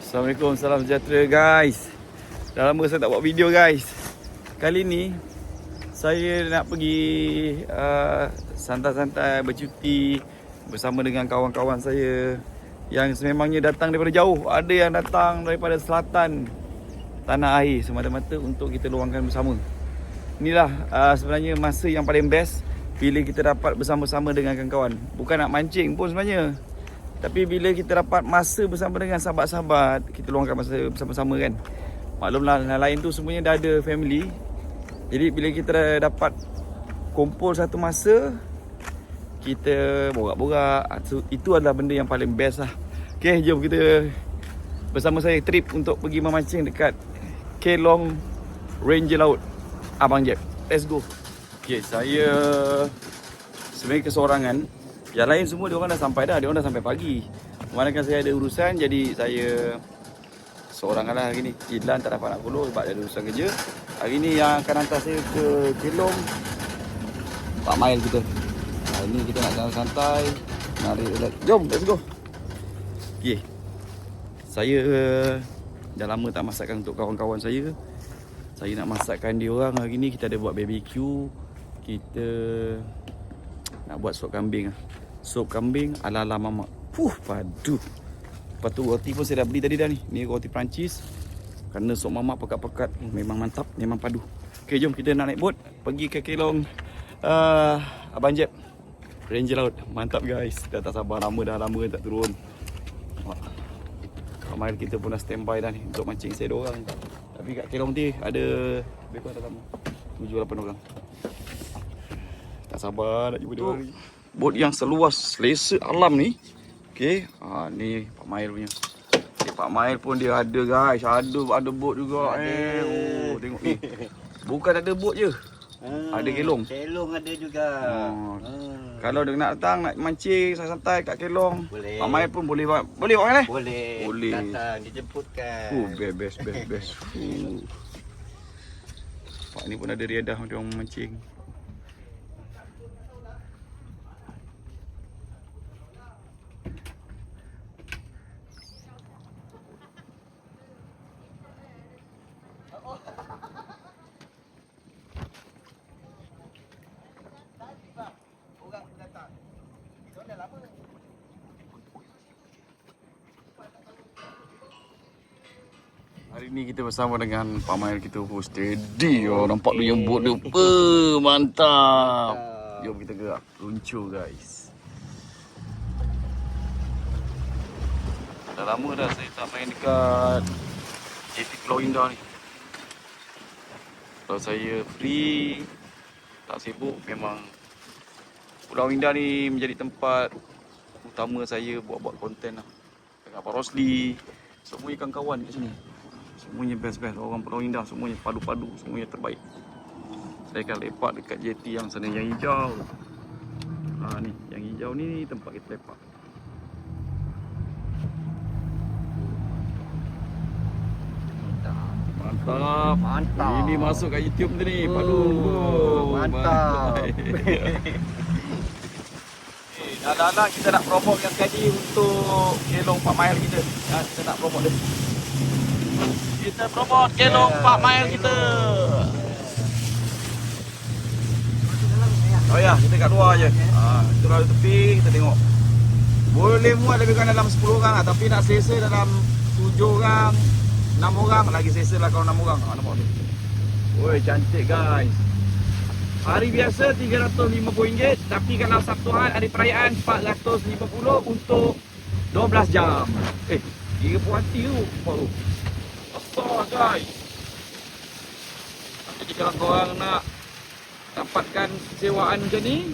Assalamualaikum, salam sejahtera guys. Dah lama saya tak buat video guys. Kali ni saya nak pergi santai-santai bercuti bersama dengan kawan-kawan saya yang sememangnya datang daripada jauh. Ada yang datang daripada selatan tanah air semata-mata untuk kita luangkan bersama. Inilah sebenarnya masa yang paling best bila kita dapat bersama-sama dengan kawan-kawan. Bukan nak mancing pun sebenarnya, tapi bila kita dapat masa bersama dengan sahabat-sahabat, kita luangkan masa bersama-sama kan. Maklumlah yang lain tu semuanya dah ada family. Jadi bila kita dah dapat kumpul satu masa, kita borak-borak, itu adalah benda yang paling best lah. Okay, jom kita bersama saya trip untuk pergi memancing dekat Kelong Ranger Laut Abang Jeb. Let's go. Okay, saya sebenarnya keseorangan. Yang lain semua diorang dah sampai dah. Diorang dah sampai pagi. Memandangkan saya ada urusan, jadi saya seorang lah hari ni. Idlan tak dapat nak follow sebab dia ada urusan kerja. Hari ni yang akan hantar saya ke Kelong, Pak Mail kita. Hari ni kita nak jalan santai, narik relax. Jom, let's go. Okay, saya dah lama tak masakkan untuk kawan-kawan saya. Saya nak masakkan dia orang. Hari ni kita ada buat BBQ. Kita nak buat sop kambing. Sop kambing ala-ala mamak. Padu. Lepas tu roti pun saya dah beli tadi dah ni. Ni roti Perancis. Kerana sop mamak pekat-pekat, memang mantap, memang padu. Okay, jom kita nak naik bot pergi ke Kelong Abang Jeb Ranger Laut. Mantap guys. Dah tak sabar, lama tak turun. Ramai kita pun dah standby dah ni untuk mancing saya 2 orang. Tapi kat Kelong ni ada lebih kurang dalam 7-8 orang. Tak sabar nak jumpa dia orang ni. Bot yang seluas selesa alam ni. Okey, ni Pak Mail punya. Okay, Pak Mail pun dia ada guys. Ada bot juga. Oh, tengok ni. Bukan ada bot je. Ada kelong. Kelong ada juga. Kalau dia nak datang nak mancing santai-santai kat Kelong, boleh. Pak Mail pun boleh buat. Boleh buat kan? Boleh. Datang dijemputkan. Best. Pak ni pun ada riadah dia orang memancing. Hari ni kita bersama dengan Pak Mail kita. Steady nampak dia yang bot dia. Mantap. Jom kita gerak luncur guys. Dah lama dah saya tak main dekat JT Pulau Indah ni. Kalau saya free, tak sibuk, memang Pulau Indah ni menjadi tempat utama saya buat konten lah. Dengan Pak Rosli, semua kawan-kawan kat sini. Semuanya best. Orang Pulau Indah semuanya padu-padu, semuanya terbaik. Saya akan lepak dekat JT yang sana yang hijau. Ni yang hijau ni tempat kita lepak. Mantap. Ini masuk kat YouTube ni. Padu. Mantap. Dah kita nak promote yang sekali untuk Kelong Pak Mail kita. Kita nak promote dia. Kita promote Kelong Pak Mail kita. Oh ya, kita kat luar je. Kita lalu tepi, kita tengok. Boleh muat lebih kurang dalam 10 orang lah. Tapi nak selesa dalam 7 orang, 6 orang. Lagi selesa lah kalau 6 orang. Nampak tu. Woi, cantik guys. Hari biasa RM350. Tapi kalau Sabtu hari perayaan RM450 untuk 12 jam. Kira puas hati tu. Besar guys. Jadi kalau korang nak dapatkan sewaan macam ni,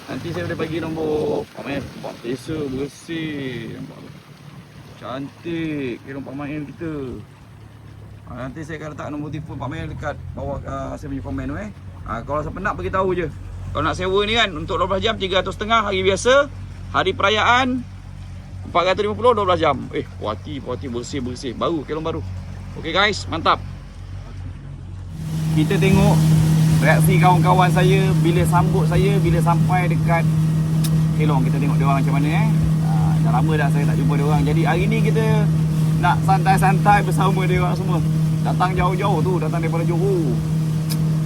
nanti saya boleh bagi nombor Pak Mail. Nampak selesa, bersih. Nampak tu. Cantik Kelong Pak Mail kita. Nanti saya akan letak nombor telefon Pak Mail dekat bawah saya punya komen tu. Kalau siapa nak beritahu je. Kalau nak sewa ni kan untuk 12 jam RM350 hari biasa. Hari perayaan RM450 12 jam. Puas hati bersih. Baru Kelong baru. Okey guys, mantap. Kita tengok reaksi kawan-kawan saya bila sambut saya bila sampai dekat Kelong. Kita tengok dia orang macam mana. Dah lama dah saya tak jumpa dia orang. Jadi hari ni kita nak santai-santai bersama dia orang semua. Datang jauh-jauh tu, datang daripada Johor.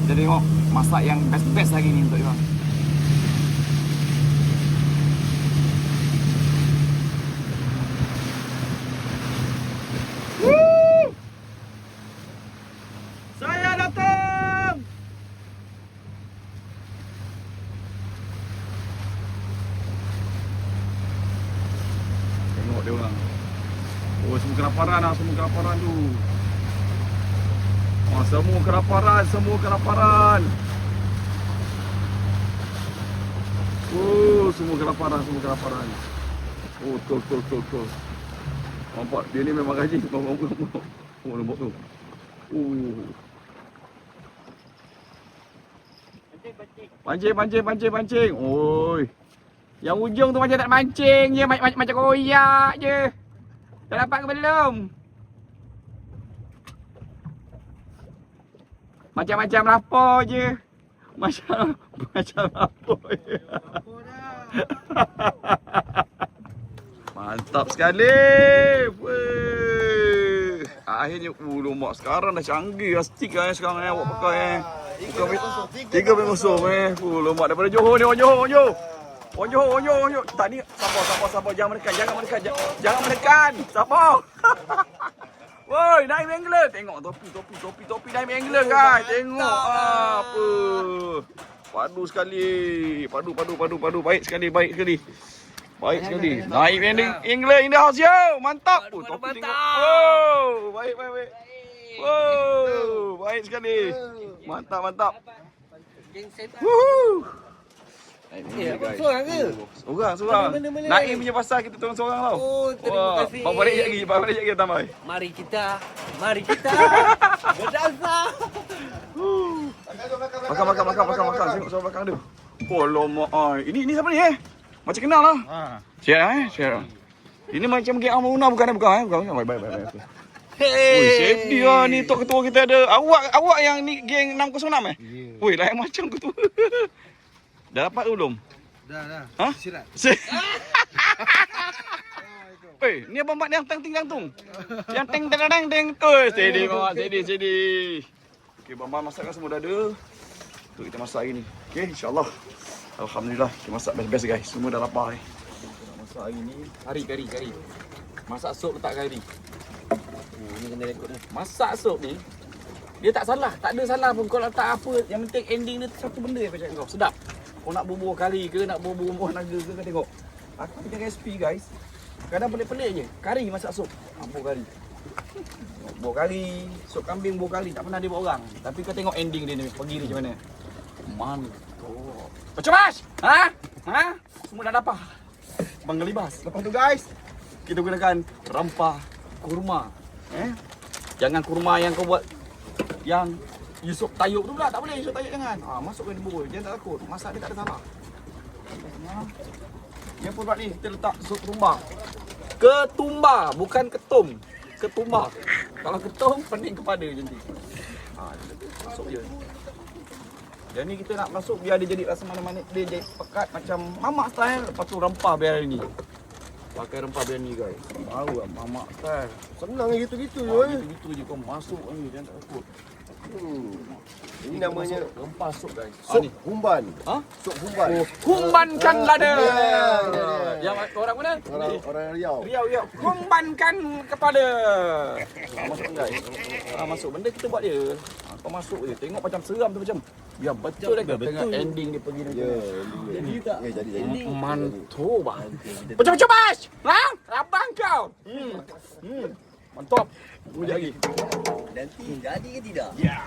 Kita tengok masak yang best-best hari ni untuk dia orang. Saya datang. Tengok dia orang. Oh, semua kelaparan lah, semua kelaparan tu. Oh, semua kelaparan, semua kelaparan. Oh, semua kelaparan, semua kelaparan. Oh, betul. Nampak, dia ni memang rajin. Oh, nampak tu. Pancing. Oi. Yang ujung tu macam tak mancing je, macam koyak je. Dah dapat ke belum? Macam-macam lapar je. Macam lapar je. Mantap sekali. Weh. Akhirnya mak sekarang dah canggih stick sekarang awak pakai bukan 3 minggu mak daripada Johor ni, Johor. Tak ni sabar jangan menekan. Sabar. Woi, naik angler. Tengok topi naik angler guys. Tengok apa. Padu sekali. Padu. Baik sekali. Naik angler in the house yo. Mantap. Oh, topi tengok. Oh, baik. Oh, baik sekali. Mantap. Woohoo. Seorang ke? Seorang. Naik punya pasal kita seorang tau. Oh, terima kasih. Bawa balik lagi tambah. Mari kita berdansa. Makan. Tengok seorang belakang dia. Oh, lama. Ini siapa ni Macam kenal lah. Share. Ini macam geng Amaruna bukan. Baik. Oi, safety lah ni tok ketua kita ada. Awak yang ni geng 606 Oi, lain macam ketua. Dah dapat ke belum? Dah. Ha? Sirat. Weh, ni abang mak yang tang-ting-tang-tung. Yang teng-teng-teng-teng. Steady. Okey, abang masakkan semua dah ada. Tu kita masak hari ni. Okey, insya-Allah. Alhamdulillah, kita masak best-best guys. Semua dah lapar ni. Masak hari ni kari. Masak sup letak kari. Oh, ni kena rekod ni. Masak sup ni dia tak salah, tak ada salah pun kau letak apa. Yang penting ending dia satu benda yang aku cakap kau. Sedap. Kau nak bubuh kari ke, nak bubuh naga ke, kau tengok. Aku punya resipi guys. Kadang pelik-pelik je. Kari masak sup. Bubuh kari. Bubuh kari, sup kambing bubuh kari. Tak pernah dia buat orang. Tapi kau tengok ending dia ni. Pergi dia macam mana. Mantap. Macam mas? Ha? Semua dah dapat. Mengelibas. Lepas tu guys, kita gunakan rempah kurma. Jangan kurma yang kau buat yang Yusuf tayuk tu pula. Tak boleh Yusuf tayuk jangan. Masukkan di bubur. Jangan tak takut. Masak dia tak ada salah. Yang pun buat ni, kita letak sup ketumbar. Ketumbar, bukan ketum. Ketumbar. Kalau ketum, pening kepada macam ni. Masuk je. Dan ni kita nak masuk biar dia jadi rasa manis-manis. Dia jadi pekat macam mamak style. Lepas tu rempah biar ni. Pakai rempah biar ni guys. Baru lah mamak style. Senang gitu-gitu je. Gitu je kau masuk ni. Jangan tak takut. Ini namanya rempah sup guys. sup humban. Sup humban. Humbankan lada. Yang orang mana? Orang Riau. Riau. Humbankan kepada. Masuk guys. Masuk benda kita buat dia. Kau masuk je. Tengok macam seram tu macam. Ya betul dah tengok ending dia pergi nanti. Jadi tak? Ya jadi. Mantul bah. Macam-macam mas. Abang kau. Mantap. Tunggu lagi. Nanti jadi ke tidak? Ya.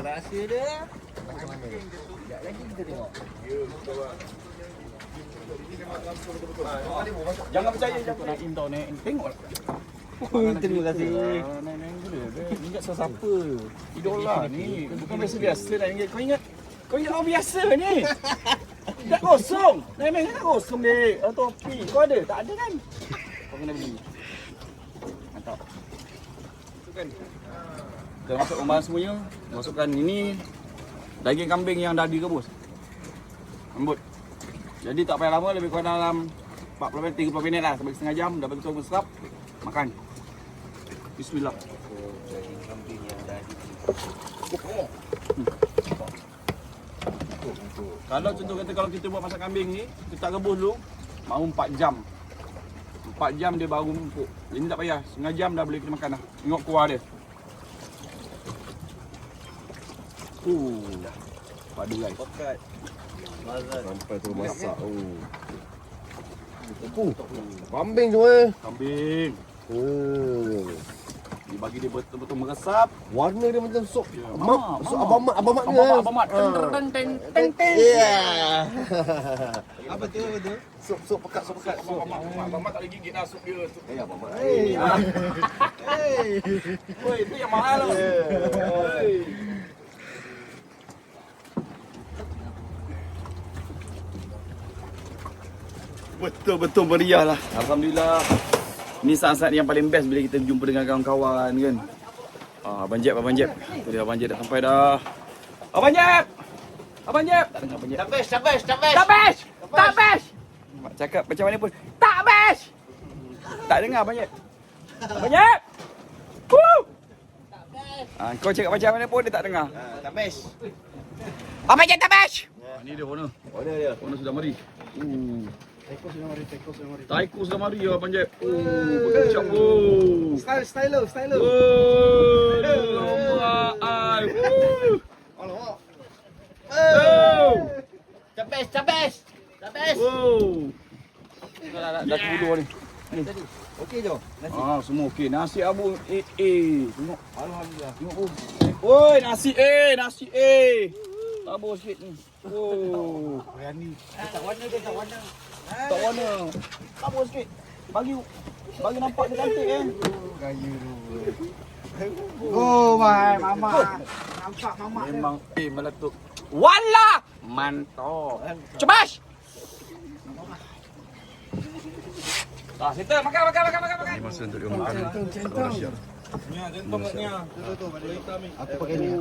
Rahsia dia macam mana? Sekejap lagi kita tengok. Jangan percaya jangan nak intau naik. Tengok. Terima kasih. Naik gila. Ni ingat siapa? Idola ni. Bukan biasa-biasa naik. Kau ingat orang biasa ni. Tak kosong. Naik tak kosong dek. Topi. Kau ada? Tak ada kan? Kau kena beli. Mantap. Masukkan. Kita masuk rumah semuanya. Masukkan ini daging kambing yang dah direbus. Lembut. Jadi tak payah lama, lebih kurang dalam 40 minit, 30 minit lah. Sampai setengah jam. Dah betul sedap. Makan. Bismillah. Daging kambing yang dah Kalau contoh kata kalau kita buat masak kambing ni, kita rebus dulu, mahu 4 jam. 4 jam dia baru empuk. Ini tak payah, setengah jam dah boleh kita makan dah. Tengok kuah dia. Padu guys. pekat. Mazal. Sampai tu masak. Kambing tu eh. Kambing. Dia bagi dia betul-betul meresap. Warna dia macam sup. Ya, Sup abamat ni. Abamat. Teng. Yeah. Apa tu? Sup pekat. Abamat tak boleh gigit dah sup dia. Abamat. Oi, itu yang mahal lah. Betul-betul meriah lah. Alhamdulillah. Ni saat-saat yang paling best bila kita jumpa dengan kawan-kawan kan. Abang Jeb. Tu dia Abang Jeb dah sampai dah. Abang Jeb! Tak dengar Abang Jeb. Tak best! Mak cakap macam mana pun. Tak best! Tak dengar Abang Jeb. Abang Jeb! Woo! Kau cakap macam mana pun dia tak dengar. Tak best. Abang Jeb tak best! Ni dia owner. Mana dia? Owner sudah mari. Taiko sudah mari ya Abang Jeb. Berkecap. Style. Lomba ai. Alamak. The best. Dah dulu ni. Okey je. Semua okey. Nasi abu tengok. Alhamdulillah. Tengok. Oi, nasi tabur sikit ni. Biryani. Tak warna. Tak warna. Tabur sikit. Bagi nampak dia cantik kan. Gaya tu. Mama. Nampak mama dia. Memang meletup. Wallah! Mantap. Cemas! Settle. Makan. Ini masa untuk dia makan. Centang. Aku pakai ni.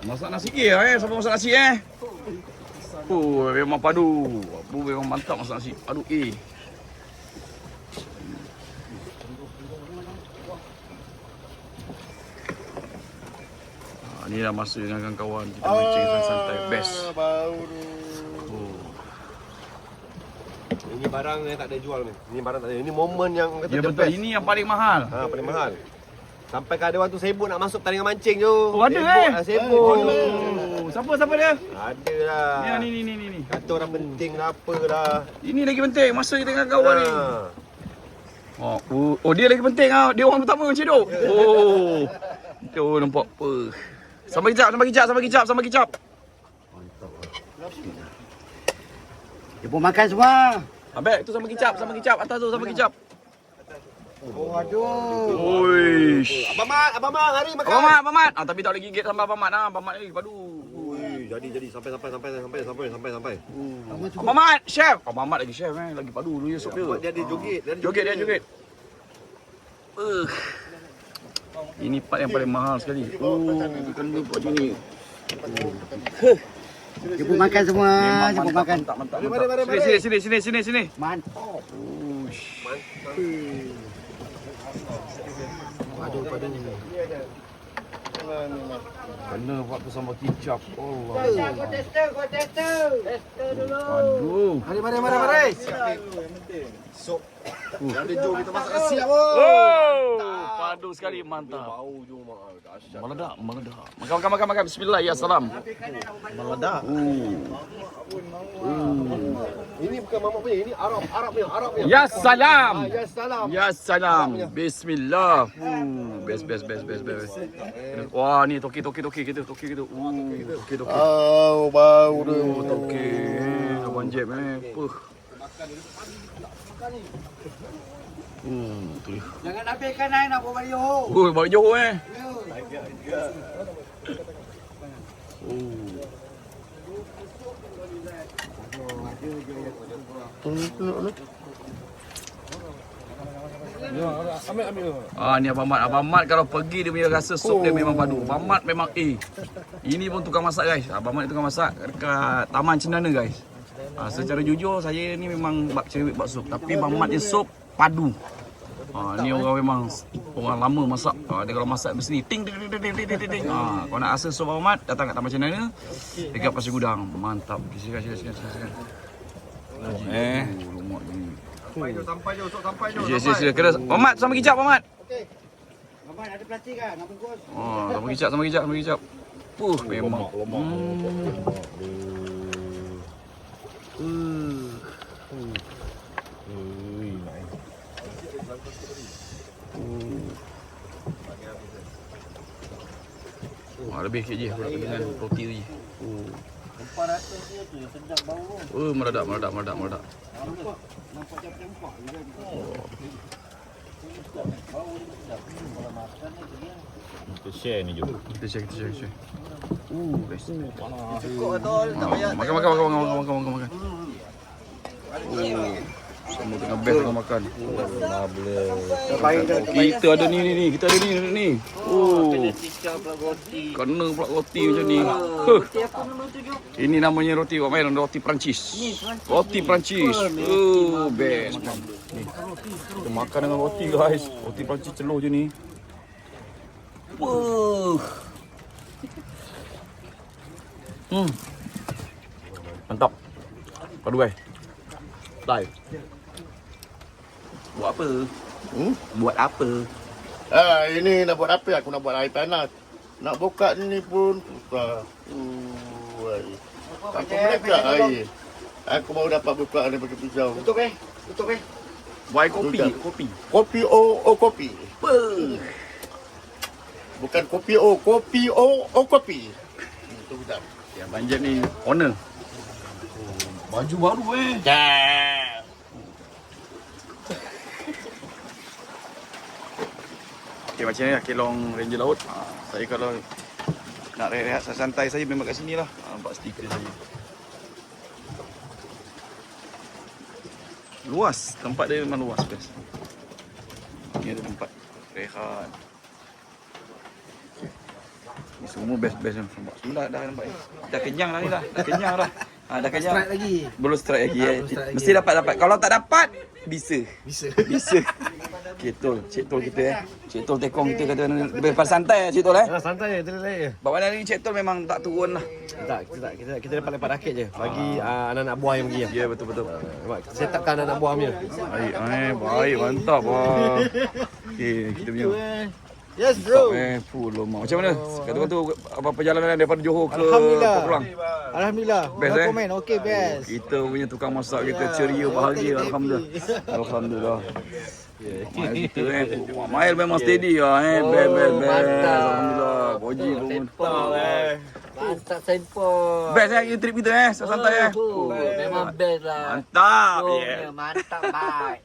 Masak nasi siapa masak nasi memang padu. Memang mantap masak nasi. Padu Ni dah masa dengan kawan kita mancing santai best. Bau tu. Ini barang yang tak ada jual ni. Ini barang tak ada. Ini momen yang kata Ya betul, ini yang paling mahal. paling mahal. Sampai ada waktu sibuk nak masuk pertandingan mancing tu. Ada Sibuk. Siapa dia? Ada lah. Ni. Kata orang penting lah apalah. Ini lagi penting masa kita dengan kawan ni. Dia lagi penting Dia orang pertama macam tu. Tu nampak apa. Sampai kejap. Mantap lah. Dia pun makan semua. Abang tu sama kicap. Atas tu sama kicap. Aduh. Oish. Abang Mat, hari makan. Abang Mat. Tapi tak boleh gigit sampai Abang Mat lah. Abang Mat ni padu. Jadi sampai. Abang Mat, chef. Abang Mat lagi chef lagi padu dulu sup dia. Dia joget. Joget. Ini part yang paling mahal sekali. Kena buat macam ni. Dia pun makan semua. Dia pun makan. Mantap. Mari. Sini. Mantap. Padu. Kena buat tu sama kicap. Allah. Kau tester dulu. Aduh. Mari. Sok. Ada jom kita masak nasi apa? Padu sekali, mantap. Bau jom dahsyat. Meledak. Makan. Bismillah, ya salam. Meledak. Ini bukan mamak punya, ini Arab punya. Ya salam. Ya salam. Bismillah. Best. Wah, ni toki kita. Toki. Bau dia. Toki. Abang Jeb tu dia. Jangan habiskan nak buat balik Johor. Balik Johor Ni Abang Mat kalau pergi dia punya rasa sup dia memang padu. Abang Mat memang Ini pun tukang masak guys. Abang Mat ni tukang masak dekat Taman Cendana guys. Secara jujur saya ni memang bak cerewet bak sup, tapi Bang Mat ni sup padu. Ni orang memang orang lama masak. Dia kalau masak mesti ting ting ting ting ting ting. Kau nak rasa sup Bang Mat, datang kat Taman Cenana dekat Pasir Gudang. Mantap. Silakan. Lemak ni. Sampai je. Sila. Kena Bang Mat sama kicap Bang Mat. Okey. Abang ada plastik kan? Nak bungkus? Sama kicap. Memang. Lebih sikit je dengan roti tu je. 400 dia tu yang sedap bau tu. Meledak. Nampak macam tempat juga. Bau dia sedap. Kalau makan ni dia. Kita share ni jom. Kita share. Best. Cukup betul, tak payah. Makan. Semua tengah best tengah makan. Kita ada ni. Tikar pula roti. Kena pula roti macam ni. Roti apa nama tu Jom? Ini namanya roti roti Perancis. Roti Perancis. Best. Ni. Kita makan dengan roti guys. Roti Perancis celuh je ni. Mantap. Padu guys. Live. Buat apa? Buat apa? Ini nak buat apa? Aku nak buat air panas. Nak buka ni pun susah. Tak mereka air. Aku baru dapat buka ni pakai pisau. Tutup eh. Buat kopi. Kopi kopi. Bukan kopi kopi. Itu betul. Ya, Banjir ni owner. Baju baru Okay, macam ni lah kelong Ranger Laut. Saya kalau nak rehat santai saya memang kat sini lah. Nampak stiker saya. Luas, tempat dia memang luas best. Ni ada tempat rehat. Ni semua best-best yang nampak. Semua dah nampak ni. Dah kenyang dah ni dah. Dah kenyang. Dah kenyang. Strike lagi. Belum strike lagi. Mesti dapat. Kalau tak dapat, bisa. Cik Tol kita Cik Tol tekong kita kata lebih santai Cik Tol Santai je, terlelak je. Bawa hari ni Cik Tol memang tak turun lah. Kita dapat lepas rakit je. Bagi anak-anak buah yang pergi. Ya betul. Set upkan anak buah punya. Baik mantap lah. Okay, kita punya Yes bro. Full lama. Macam mana? Kata tu apa perjalanan daripada Johor ke Pulang? Alhamdulillah. Best komen. Okey best. Kita punya tukang masak kita ceria bahagia. Alhamdulillah. Mail kita Mail memang steady lah best. Alhamdulillah. Boji pun Mantap sempol. best kita trip kita santai Memang best lah. Mantap. Mantap baik.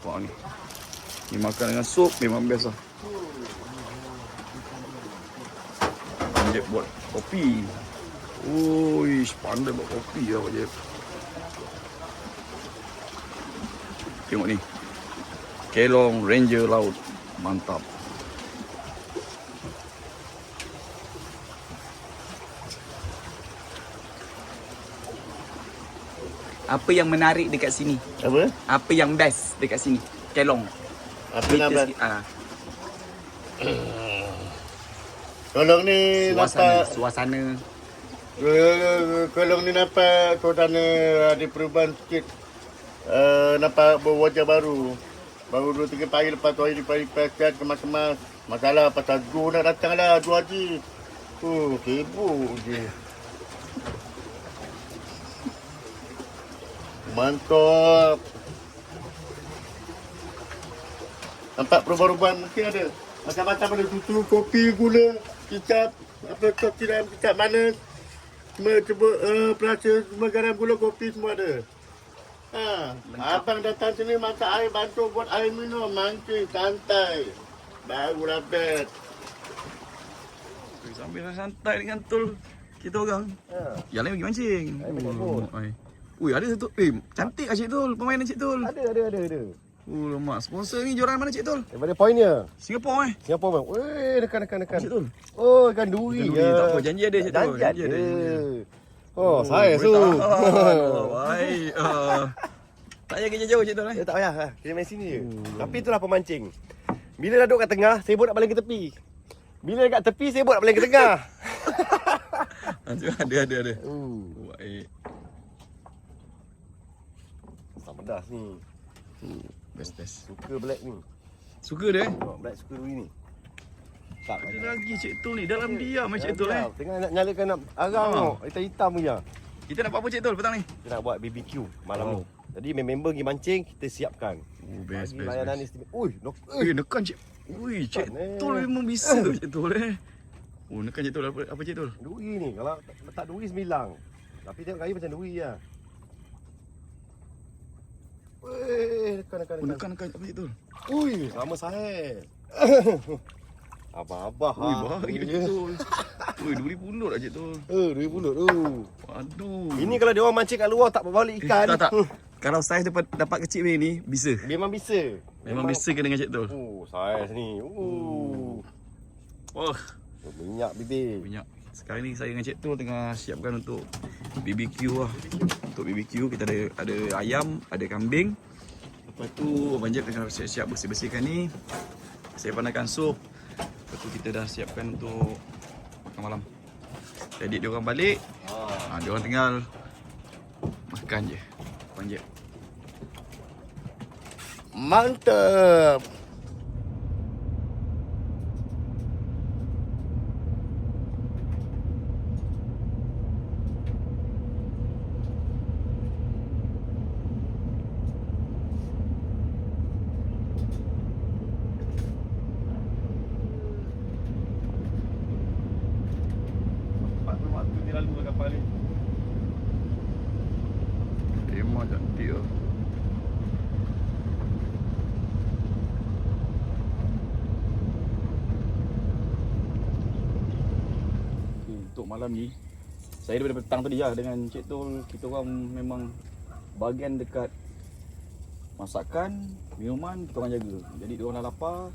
Wah ni. Ni makan dengan sup memang best lah. Dia buat kopi. Pandai buat kopi lah Pak Jeb. Tengok ni. Kelong Ranger Laut. Mantap. Apa yang menarik dekat sini? Apa? Apa yang best dekat sini? Kelong. Apa nama? Kolong ni Suasana. Kolong ni nampak suasana ada perubahan sikit. Nampak berwajah baru. Baru 2-3 pagi lepas tu hari sihat kemas-kemas. Masalah pasal Ju nak datang lah, Ju Haji. Sibuk je. Mantap. Nampak perubahan-perubahan mungkin ada. Macam-macam ada susu, kopi, gula, kicap, kopi dalam kicap manis. Semua cuba perasa, semua garam, gula, kopi semua ada. Abang datang sini masak air, bantu buat air minum, mancing, santai. Barulah best. Sambil santai dengan Tol kita orang. Yang lain pergi mancing. Ui, ada satu. Cantik lah Cik Tol, permainan Cik Tol. Ada. Lemak. Sponsor ni joran mana Cik Tol? Daripada Pioneer. Singapura Singapura bang. Weh, dekan. Cik Tol. Oh, ikan duri. Tak apa, janji ada Cik Tol. Janji ada. Oh, saya tu. Baik. Tak payah kerja jauh Cik Tol Ya tak payah. Kita main sini je. Tapi itulah pemancing. Bila dah duduk kat tengah, sibuk nak baling ke tepi. Bila dekat tepi, sibuk nak baling ke tengah. Ada. Baik. Tak pedas ni. Best. Suka black ni. Suka dia? Black suka duri ni. Tak Ada lagi Cik Tol ni. Dalam diam Cik Tol Tengah nak nyalakan nak arang tau. Hitam-hitam je. Kita nak buat apa Cik Tol petang ni? Kita nak buat BBQ malam ni. Jadi member pergi mancing, kita siapkan. Best. Bagi layanan istimewa. Ui, Nekan Cik. Ui, Cik Tol memang bisa Cik Tol nekan Cik Tol. Apa Cik Tol? duri ni. Kalau letak duri semilang. Tapi tengok gaya macam duri lah. Weh, nekan. Nekan apa Cik Tol? Ui, sama Sahel. Abah-abah. Ui, baik Cik Tol. Ui, duri pulut lah Cik Tol. Duri pulut tu. Aduh. Ini kalau dia orang mancing kat luar tak balik ikan. Tak. Kalau saiz dapat kecil macam ni, bisa. Memang bisa. Memang bisa kena dengan Cik Tol. Saiz ni. Wah, Minyak bibir. minyak. Sekarang ni saya dengan Cik Tol tengah siapkan untuk BBQ lah. Untuk BBQ kita ada ayam, ada kambing. Lepas tu Abang Jeb tengah siap-siap bersih-bersihkan ni. Saya pandangkan sup. Lepas tu kita dah siapkan untuk makan malam. Jadi dia orang balik, dia orang tinggal makan je. Abang Jeb. Mantap. Waktu dia lalu ke kapal ni. Memang cantik lah. Untuk malam ni, saya daripada petang tadi lah dengan Cik Tol. Kita orang memang bahagian dekat masakan, minuman, kita orang jaga. Jadi dia orang dah lapar.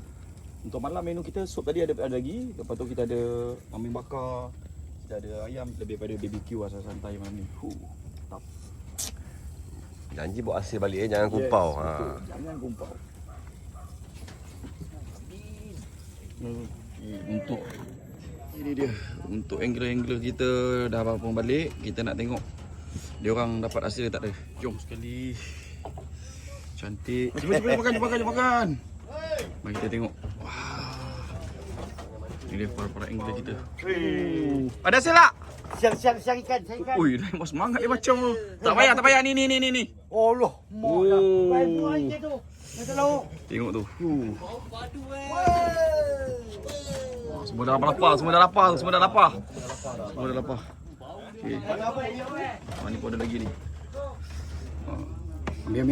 Untuk malam menu kita sup tadi ada lagi. Lepas tu kita ada kambing bakar, kita ada ayam, lebih pada BBQ lah santai malam ni. Mantap. Janji bawa hasil balik jangan kumpau. Betul. Jangan kumpau. Untuk ini dia. Untuk angler-angler kita dah abang balik, kita nak tengok dia orang dapat hasil tak ada. Jom sekali. Cantik. Jom makan. Mari kita tengok. Wah. Ini dia para angler kita. Ada hasil tak? Siang ikan. Ui, dah semangat dia macam tu. Tak payah ni. Allah. Oh. Baik tu. Macam lauk. Tengok tu. Padu Semua dah lapar. Semua dah lapar. Okey. Ni pun ada lagi ni. Ambil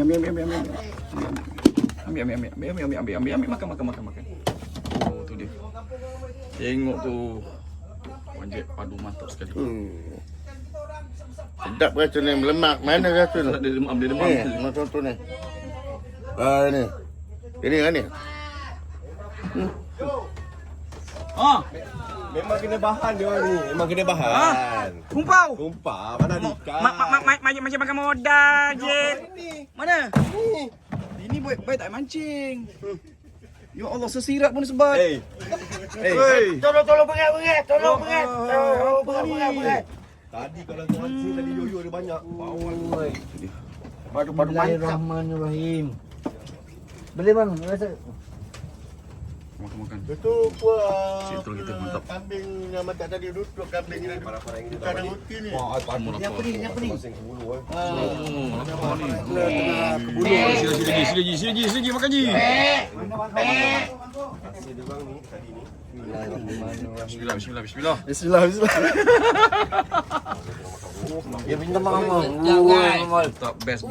makan. Oh, tu dia. Tengok tu. Panjat padu mantap sekali. Sedap rasa ni, melemak. Mana rasa ni? Dia demam. Ni, contoh ni. Ni. Ini kan ni? Memang kena bahan dia orang ni. Memang kena bahan. Kumpau. Kumpah mana ada ikan. Macam makan modal je. Mana? Ini baik tak mancing. Ya Allah, sesirat pun sebat. Hey. Tolong berat. Tolong berat. Tadi kalau tu mancing tadi yoyo dia banyak. Padu mantap. Bismillahirrahmanirrahim. Boleh bang, rasa. Makan. Itu Cik Tol kita mantap. kambing yang makan tadi duduk kambing ni. Para-para yang Bukan ada roti ni. Wah, Yang pening. masing sebulu Sini makan je. Hasil dia orang ni tadi ni. Bismillah. Ya minta maaf. Mantap, best.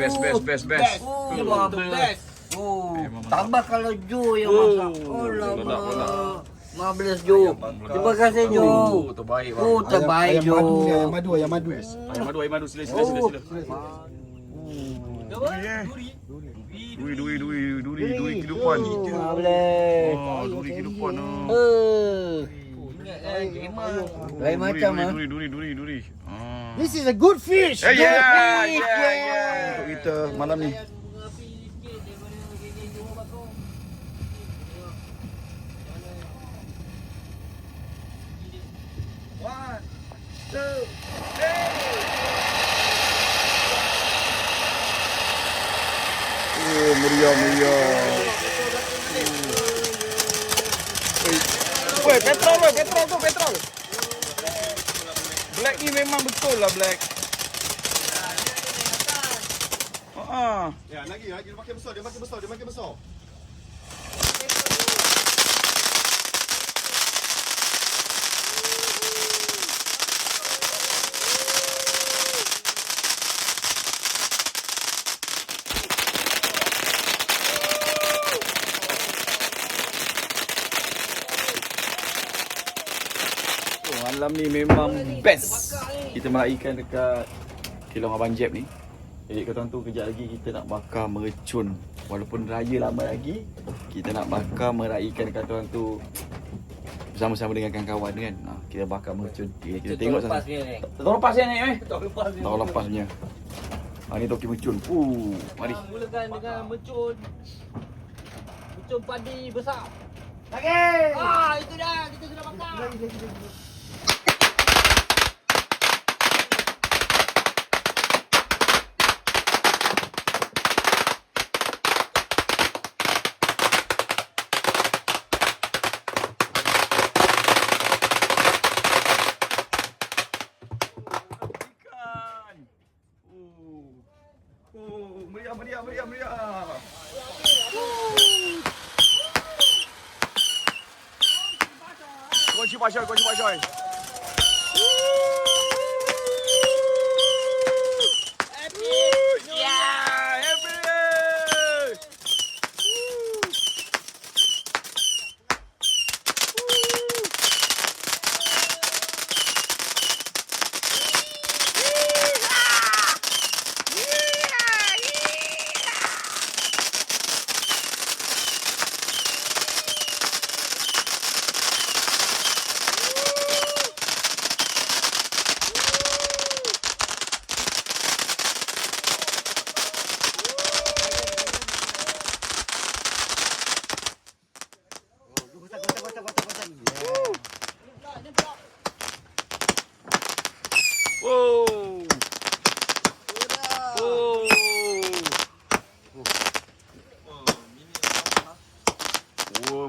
Tambah kalau Jo yang masak. Alamak. 15 Jo. Terima kasih Jo. Terbaik. Terbaik Jo. Ayam madu. Sila. Duri kehidupan. Duri kehidupan. Lain macam ah. Duri. This is a good fish. Yeah. Untuk kita malam ni. One, two, meriah. Woi, petrol. Black ni memang betul lah Black. Ya, lagi dia makin besar. Malam ni memang best. Kita meraihkan dekat Kelong Abang Jeb ni. Jadi kata tu kejap lagi kita nak bakar mercun. Walaupun raya lama lagi, kita nak bakar meraihkan kata orang tu bersama-sama dengan kawan-kawan kan. Kita bakar mercun. Kita tengok sana. Tahun lepas ni Tahun lepas punya. Ni toki mercun. Mari. Mulakan dengan mercun padi besar. Lagi. Itu dah kita sudah bakar. Meriah. Kunci pasal.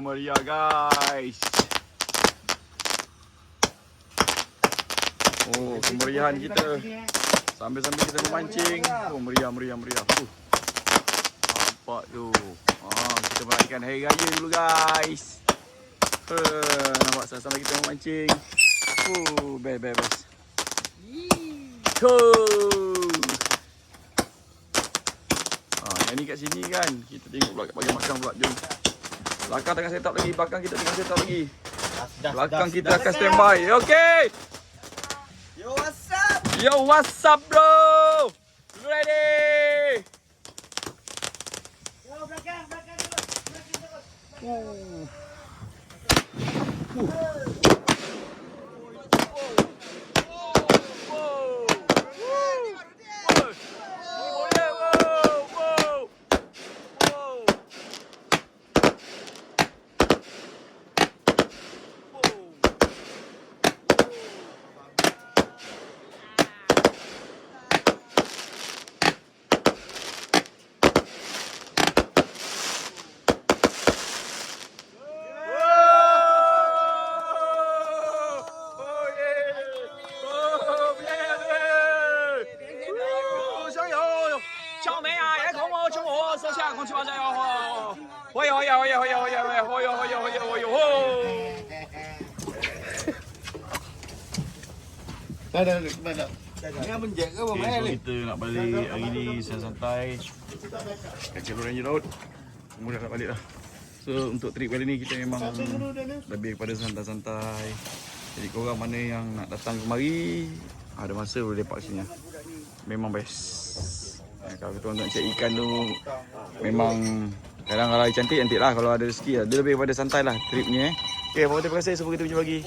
Meriah guys. Kemeriahan kita sambil-sambil kita memancing. Meriah. Nampak tu. Kita meraihkan hari raya dulu guys. Nampak sambil kita memancing. Best. Yang ni kat sini kan. Kita tengok pula bagi makan pula. Jom. Belakang tengah set up lagi. Belakang kita akan standby. Okay. Yo, what's up bro? You ready? Yo, belakang. Jangan menjek ke bang? Okay, so kita nak balik hari ni santai-santai. Kat Kelong Ranger Road. Kemudian nak balik dah. So untuk trip kali ni kita memang lebih kepada santai-santai. Jadi korang mana yang nak datang kemari, ada masa boleh lepak sini lah. Memang best. Kalau kita nak cari ikan tu memang kadang kalau cantik lah kalau ada rezeki lah. Dia lebih kepada santai lah trip ni Okay, terima kasih. Sampai kita jumpa lagi.